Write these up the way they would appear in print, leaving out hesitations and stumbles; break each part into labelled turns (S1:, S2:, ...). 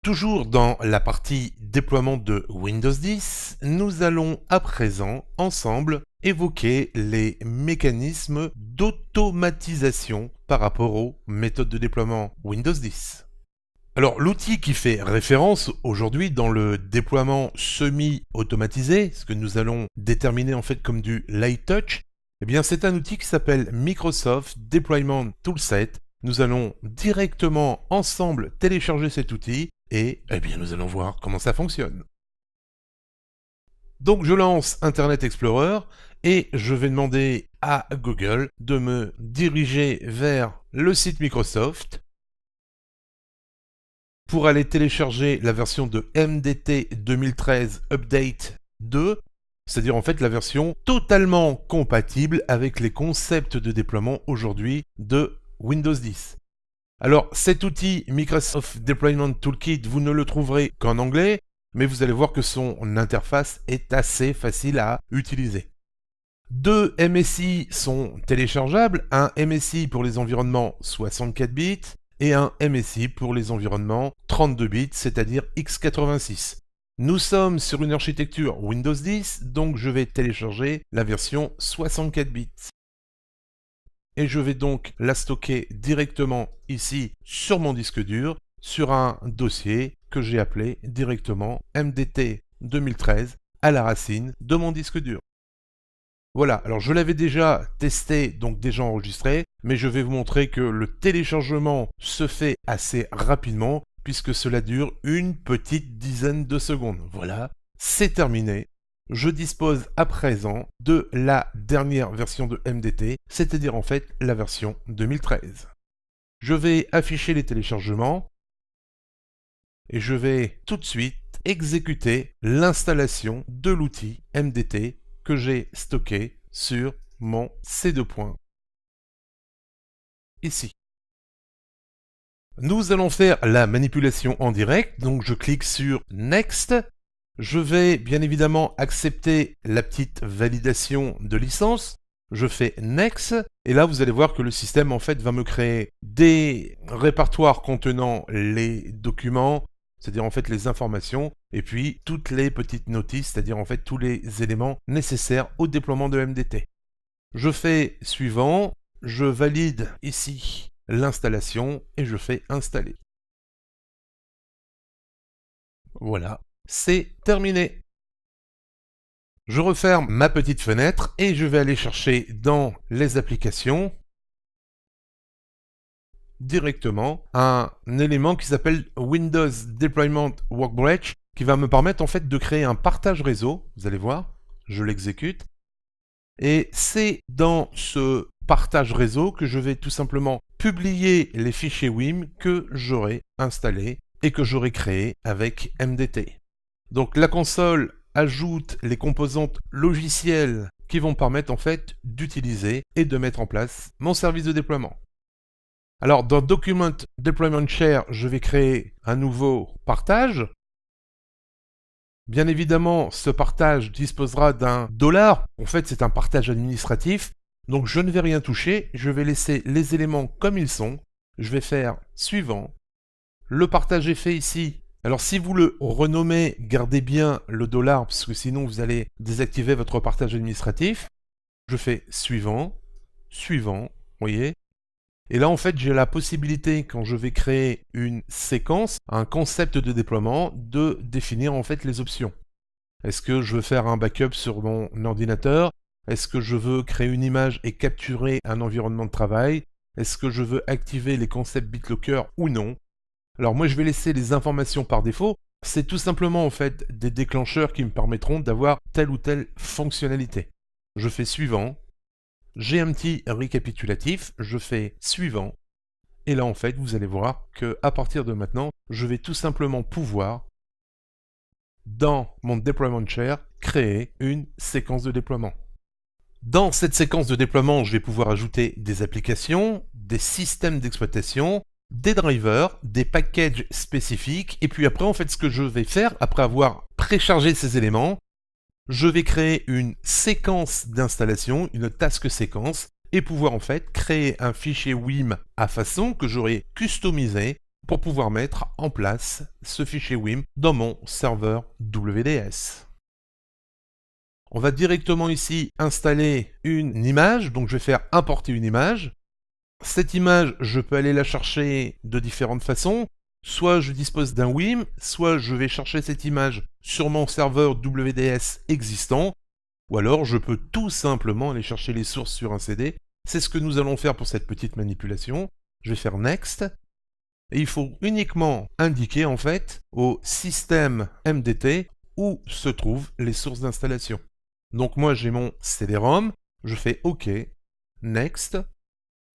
S1: Toujours dans la partie déploiement de Windows 10, nous allons à présent ensemble évoquer les mécanismes d'automatisation par rapport aux méthodes de déploiement Windows 10. Alors l'outil qui fait référence aujourd'hui dans le déploiement semi-automatisé, ce que nous allons déterminer en fait comme du light touch, eh bien c'est un outil qui s'appelle Microsoft Deployment Toolset. Nous allons directement ensemble télécharger cet outil et eh bien nous allons voir comment ça fonctionne. Donc je lance Internet Explorer et je vais demander à Google de me diriger vers le site Microsoft pour aller télécharger la version de MDT 2013 Update 2, c'est-à-dire en fait la version totalement compatible avec les concepts de déploiement aujourd'hui de Windows 10. Alors cet outil Microsoft Deployment Toolkit, vous ne le trouverez qu'en anglais, mais vous allez voir que son interface est assez facile à utiliser. Deux MSI sont téléchargeables, un MSI pour les environnements 64 bits et un MSI pour les environnements 32 bits, c'est-à-dire x86. Nous sommes sur une architecture Windows 10, donc je vais télécharger la version 64 bits. Et je vais donc la stocker directement ici sur mon disque dur, sur un dossier que j'ai appelé directement MDT 2013 à la racine de mon disque dur. Voilà, alors je l'avais déjà testé, donc déjà enregistré, mais je vais vous montrer que le téléchargement se fait assez rapidement, puisque cela dure une petite dizaine de secondes. Voilà, c'est terminé. Je dispose à présent de la dernière version de MDT, c'est-à-dire en fait la version 2013. Je vais afficher les téléchargements et je vais tout de suite exécuter l'installation de l'outil MDT que j'ai stocké sur mon C2. Ici. Nous allons faire la manipulation en direct, donc je clique sur Next. Je vais bien évidemment accepter la petite validation de licence. Je fais Next et là vous allez voir que le système en fait va me créer des répertoires contenant les documents, c'est-à-dire en fait les informations, et puis toutes les petites notices, c'est-à-dire en fait tous les éléments nécessaires au déploiement de MDT. Je fais suivant, je valide ici l'installation et je fais installer. Voilà, c'est terminé. Je referme ma petite fenêtre et je vais aller chercher dans les applications directement un élément qui s'appelle Windows Deployment Workbench qui va me permettre en fait de créer un partage réseau. Vous allez voir, je l'exécute. Et c'est dans ce partage réseau que je vais tout simplement publier les fichiers WIM que j'aurai installés et que j'aurai créés avec MDT. Donc la console ajoute les composantes logicielles qui vont permettre en fait d'utiliser et de mettre en place mon service de déploiement. Alors dans Document Deployment Share, je vais créer un nouveau partage. Bien évidemment, ce partage disposera d'un $. En fait, c'est un partage administratif. Donc je ne vais rien toucher, je vais laisser les éléments comme ils sont. Je vais faire suivant. Le partage est fait ici. Alors si vous le renommez, gardez bien le $, parce que sinon vous allez désactiver votre partage administratif. Je fais suivant, suivant, vous voyez. Et là en fait j'ai la possibilité, quand je vais créer une séquence, un concept de déploiement, de définir en fait les options. Est-ce que je veux faire un backup sur mon ordinateur? Est-ce que je veux créer une image et capturer un environnement de travail? Est-ce que je veux activer les concepts BitLocker ou non? Alors moi je vais laisser les informations par défaut, c'est tout simplement en fait des déclencheurs qui me permettront d'avoir telle ou telle fonctionnalité. Je fais suivant, j'ai un petit récapitulatif, je fais suivant, et là en fait vous allez voir que à partir de maintenant, je vais tout simplement pouvoir, dans mon deployment share, créer une séquence de déploiement. Dans cette séquence de déploiement, je vais pouvoir ajouter des applications, des systèmes d'exploitation, des drivers, des packages spécifiques, et puis après en fait ce que je vais faire, après avoir préchargé ces éléments, je vais créer une séquence d'installation, une task séquence, et pouvoir en fait créer un fichier WIM à façon que j'aurai customisé pour pouvoir mettre en place ce fichier Vim dans mon serveur WDS. On va directement ici installer une image, donc je vais faire importer une image. Cette image, je peux aller la chercher de différentes façons. Soit je dispose d'un Vim, soit je vais chercher cette image sur mon serveur WDS existant, ou alors je peux tout simplement aller chercher les sources sur un CD. C'est ce que nous allons faire pour cette petite manipulation. Je vais faire Next, et il faut uniquement indiquer en fait au système MDT où se trouvent les sources d'installation. Donc moi j'ai mon CD-ROM, je fais OK, Next.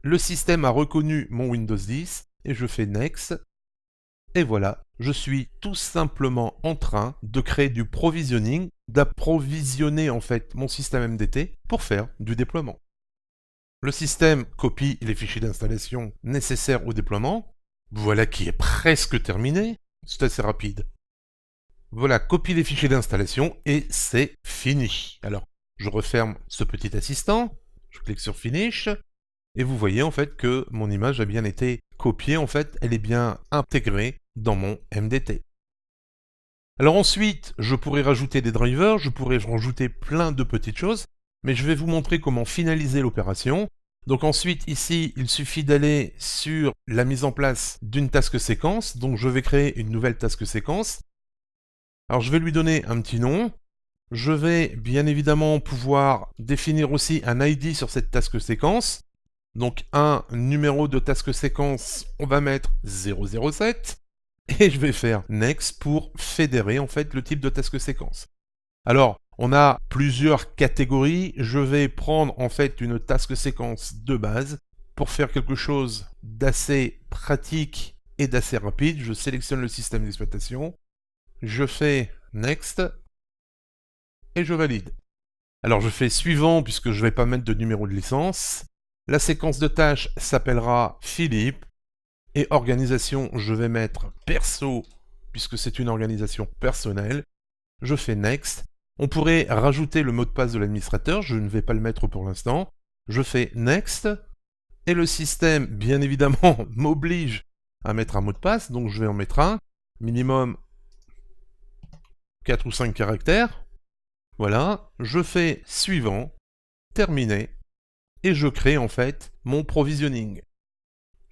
S1: Le système a reconnu mon Windows 10 et je fais Next. Et voilà, je suis tout simplement en train de créer du provisioning, d'approvisionner en fait mon système MDT pour faire du déploiement. Le système copie les fichiers d'installation nécessaires au déploiement. Voilà qui est presque terminé. C'est assez rapide. Voilà, copie les fichiers d'installation et c'est fini. Alors, je referme ce petit assistant, je clique sur Finish, et vous voyez en fait que mon image a bien été copiée, en fait, elle est bien intégrée dans mon MDT. Alors ensuite, je pourrais rajouter des drivers, je pourrais rajouter plein de petites choses, mais je vais vous montrer comment finaliser l'opération. Donc ensuite, ici, il suffit d'aller sur la mise en place d'une task séquence, donc je vais créer une nouvelle task séquence. Alors je vais lui donner un petit nom. Je vais bien évidemment pouvoir définir aussi un ID sur cette task séquence. Donc un numéro de task séquence, on va mettre 007. Et je vais faire Next pour fédérer en fait le type de task séquence. Alors, on a plusieurs catégories. Je vais prendre en fait une task séquence de base pour faire quelque chose d'assez pratique et d'assez rapide. Je sélectionne le système d'exploitation. Je fais Next et je valide. Alors je fais suivant puisque je ne vais pas mettre de numéro de licence. La séquence de tâches s'appellera Philippe et organisation, je vais mettre perso puisque c'est une organisation personnelle. Je fais Next. On pourrait rajouter le mot de passe de l'administrateur, je ne vais pas le mettre pour l'instant. Je fais Next et le système, bien évidemment, m'oblige à mettre un mot de passe, donc je vais en mettre un, minimum 4 ou 5 caractères. Voilà, je fais suivant, terminé, et je crée en fait mon provisioning.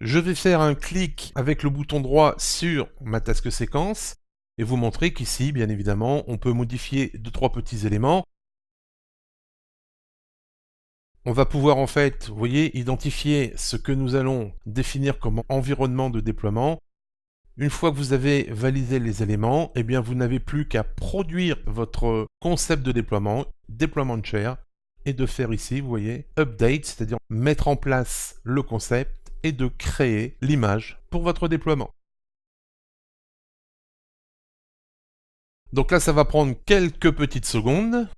S1: Je vais faire un clic avec le bouton droit sur ma task séquence et vous montrer qu'ici, bien évidemment, on peut modifier 2-3 petits éléments. On va pouvoir en fait, vous voyez, identifier ce que nous allons définir comme environnement de déploiement. Une fois que vous avez validé les éléments, eh bien vous n'avez plus qu'à produire votre concept de déploiement, déploiement de chair, et de faire ici, vous voyez, update, c'est-à-dire mettre en place le concept et de créer l'image pour votre déploiement. Donc là, ça va prendre quelques petites secondes.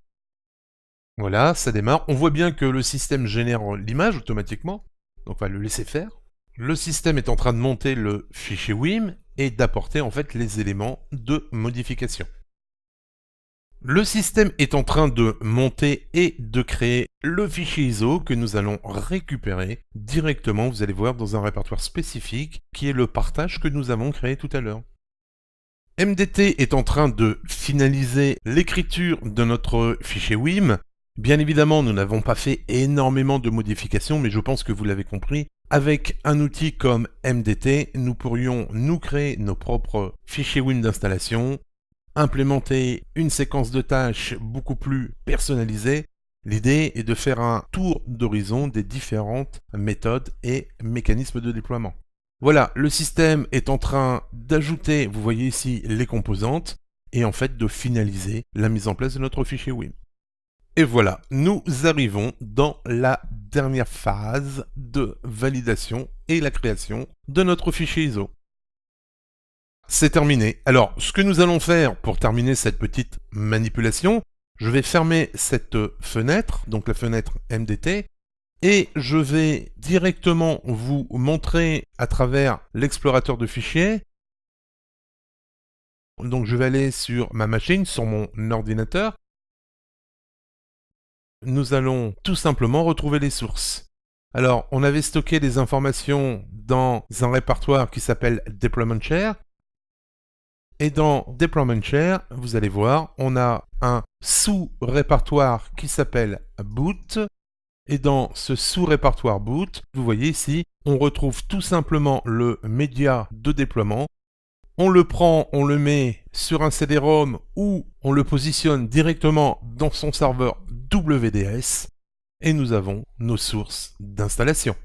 S1: Voilà, ça démarre. On voit bien que le système génère l'image automatiquement, donc on va le laisser faire. Le système est en train de monter le fichier Vim et d'apporter en fait les éléments de modification. Le système est en train de monter et de créer le fichier ISO que nous allons récupérer directement, vous allez voir, dans un répertoire spécifique qui est le partage que nous avons créé tout à l'heure. MDT est en train de finaliser l'écriture de notre fichier Vim. Bien évidemment, nous n'avons pas fait énormément de modifications, mais je pense que vous l'avez compris. Avec un outil comme MDT, nous pourrions nous créer nos propres fichiers Vim d'installation, implémenter une séquence de tâches beaucoup plus personnalisée. L'idée est de faire un tour d'horizon des différentes méthodes et mécanismes de déploiement. Voilà, le système est en train d'ajouter, vous voyez ici, les composantes, et en fait de finaliser la mise en place de notre fichier Vim. Et voilà, nous arrivons dans la dernière phase de validation et la création de notre fichier ISO. C'est terminé. Alors, ce que nous allons faire pour terminer cette petite manipulation, je vais fermer cette fenêtre, donc la fenêtre MDT, et je vais directement vous montrer à travers l'explorateur de fichiers. Donc je vais aller sur ma machine, sur mon ordinateur. Nous allons tout simplement retrouver les sources. Alors, on avait stocké des informations dans un répertoire qui s'appelle Deployment Share. Et dans Deployment Share, vous allez voir, on a un sous-répertoire qui s'appelle Boot. Et dans ce sous-répertoire Boot, vous voyez ici, on retrouve tout simplement le média de déploiement. On le prend, on le met sur un CD-ROM ou on le positionne directement dans son serveur WDS. Et nous avons nos sources d'installation.